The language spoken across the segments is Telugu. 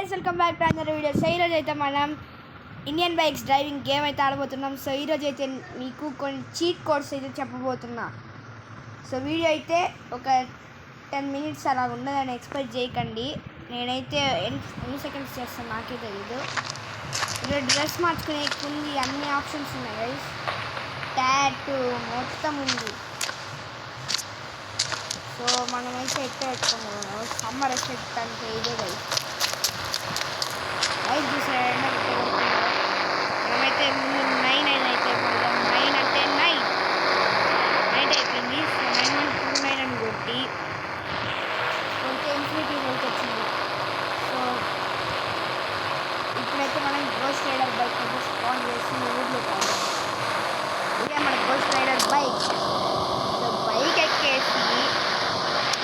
Guys welcome back to another video. So ఈరోజు అయితే మనం ఇండియన్ బైక్స్ డ్రైవింగ్ గేమ్ అయితే ఆడబోతున్నాం. సో ఈరోజు అయితే మీకు కొన్ని చీట్ కోడ్స్ అయితే చెప్పబోతున్నా. సో వీడియో అయితే ఒక 10 minutes అలా ఉండదని ఎక్స్పెక్ట్ చేయకండి. నేనైతే ఎన్ని సెకండ్స్ చేస్తాను నాకే తెలీదు. ఇక్కడ డ్రెస్ మార్చుకునే ఉంది, అన్ని ఆప్షన్స్ ఉన్నాయి గైస్. ట్యాటూ మొత్తం ఉంది. సో మనమైతే ఎట్లా పెట్టుకోము, సమ్మర్ ఎఫెక్ట్ అంటే ఇదే గైస్. లైక్ చూసారంటే మనమైతే ముందు 9 అయితే 9 అంటే నైట్ అయిపోయింది. సో 9129 అని కొట్టి కొంచెం ఇన్ఫినిటీ హెల్త్ వచ్చింది. సో ఇప్పుడైతే మనం గోస్ట్ రైడర్ బైక్ అయితే స్పాన్ చేసి ఊర్లో కాదు, ఇదే మన ghost rider bike. So bike ఎక్కేసి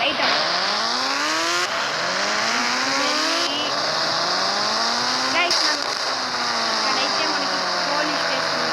రైట్ ఇక్కడైతే మనకి పోలీస్ స్టేషన్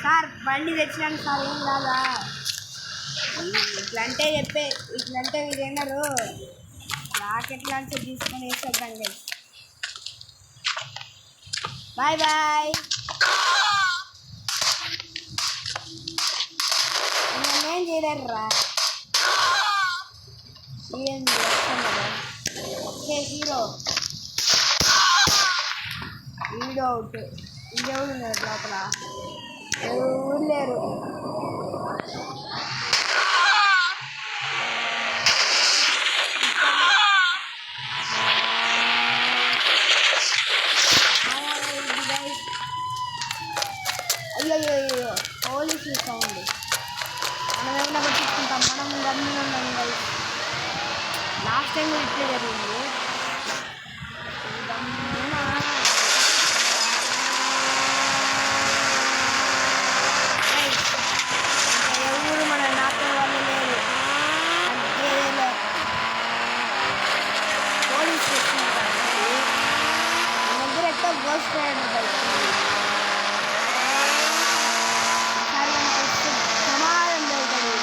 సార్ బండి తెచ్చినాను సార్, ఏం కాదా ఇట్లంటే ఇట్లంటే మీరు ఏమన్నారు రాకెట్ లాంటి తీసుకొని వేసేద్దాం. Bye bye. నేనేం చేయలేరురా, ఏం చేస్తున్నారు? Okay hero out. ఇంకెవరు ఉన్నారు లోపల? ఎవరు లేరు. అయ్యో పోలీసు సౌండ్. మనం ఏమైనా పట్టించుకుంటాం, మనం గమ్మున ఉన్నాం గైస్. లాస్ట్ టైం కూడా ఇట్లే జరిగింది. ఎవరు మన నాతో వాళ్ళు లేరు. పోలీస్ స్టేషన్ దగ్గర ఎట్టో గోస్ట్ రైడర్ బైక్ ప్రమాదం జరుగుతుంది.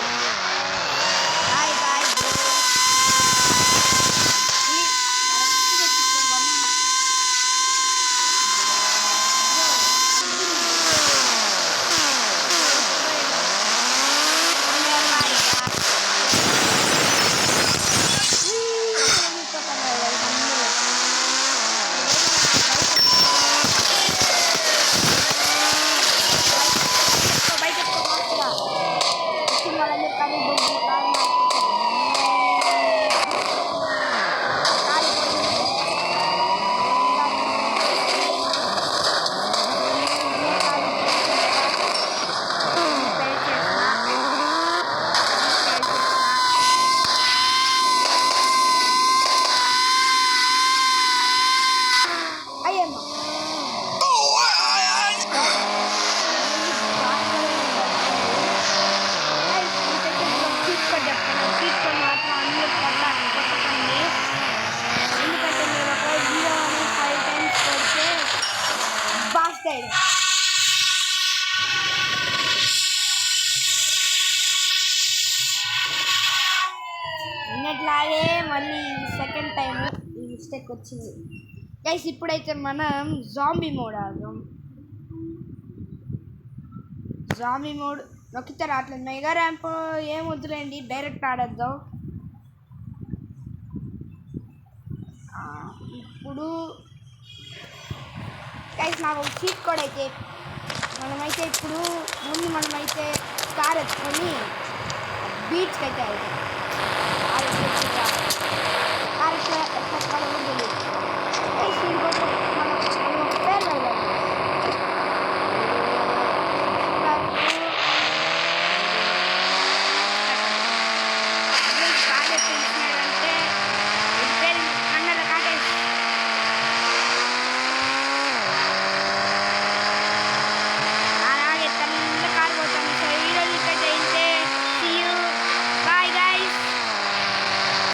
నిన్నట్లాగే మళ్ళీ సెకండ్ టైం ఈ మిస్టేక్ వచ్చింది గైస్. ఇప్పుడైతే మనం జాంబీ మోడ్ ఆడదాం. జాంబీ మోడ్ నొక్కితే రావట్లేదు. మెగా ర్యాంప్ ఏం వద్దులేండి, డైరెక్ట్ ఆడేద్దాం. ఇప్పుడు గైస్ నాకు ఒక చీట్ కోడ్ అయితే మనమైతే ఇప్పుడు మనమైతే కార్ ఎత్తుకొని బీచ్కి అయితే వెళ్తాం.